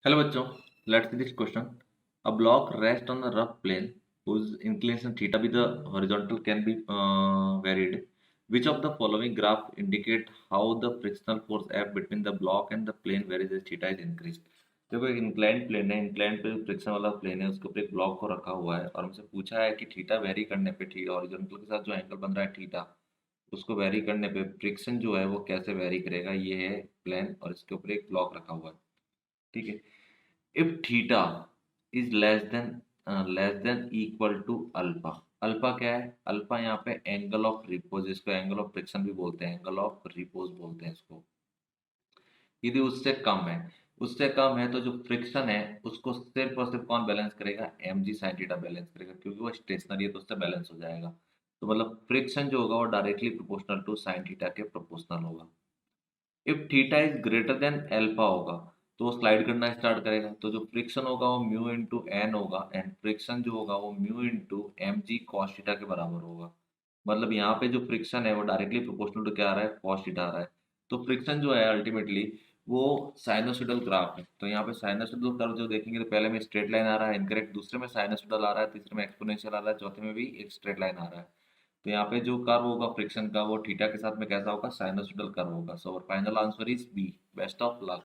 Hello बच्चों, let's see this question. A block rests on a rough plane whose inclination theta with the horizontal can be varied. Which of the following graph indicate how the frictional force F between the block and the plane varies as theta is increased? देखो एक inclined plane है, inclined plane friction वाला plane है, उसके ऊपर एक block को रखा हुआ है और हमसे पूछा है कि थीटा वेरी करने पे थीटा हॉरिजॉन्टल के साथ जो एंगल बन रहा है थीटा उसको वेरी करने पे फ्रिक्शन जो है वो कैसे वेरी करेगा। ये है प्लेन और इसके ऊपर एक ब्लॉक रखा हुआ है। ठीक है। if theta is less than equal to alpha. Alpha क्या है? अल्फा यहाँ पे एंगल ऑफ रिपोज, जिसको एंगल ऑफ फ्रिक्शन भी बोलते हैं, एंगल ऑफ रिपोज बोलते हैं इसको। यदि उससे कम है तो जो फ्रिक्शन है उसको सिर्फ और सिर्फ कौन बैलेंस करेगा? M G sine theta balance करेगा, क्योंकि वो स्टेशनरी है तो उससे बैलेंस हो जाएगा। तो मतलब फ्रिक्शन जो होगा वो directly proportional to sine theta के प्रोपोर्शनल होगा। If theta is greater than alpha होगा तो वो स्लाइड करना स्टार्ट करेगा, तो जो फ्रिक्शन होगा वो म्यू इंटू एन होगा, एंड फ्रिक्शन जो होगा वो mu into M G cos theta के बराबर होगा। मतलब यहाँ पे जो फ्रिक्शन है वो डायरेक्टली प्रोपोर्शनल टू क्या आ रहा है? कॉस थीटा आ रहा है। तो फ्रिक्शन जो है अल्टीमेटली वो साइनोसोइडल ग्राफ है। तो यहाँ पे साइनोसोइडल कर्व जो देखेंगे तो पहले में स्ट्रेट लाइन आ रहा है इनकरेक्ट, दूसरे में साइनोसोइडल आ रहा है, तीसरे में एक्सपोनेंशियल आ रहा है, चौथे में भी एक स्ट्रेट लाइन आ रहा है। तो यहाँ पे जो कर्व होगा फ्रिक्शन का वो थीटा के साथ में कैसा होगा? साइनोसोइडल कर्व होगा। So final answer is B. Best of luck.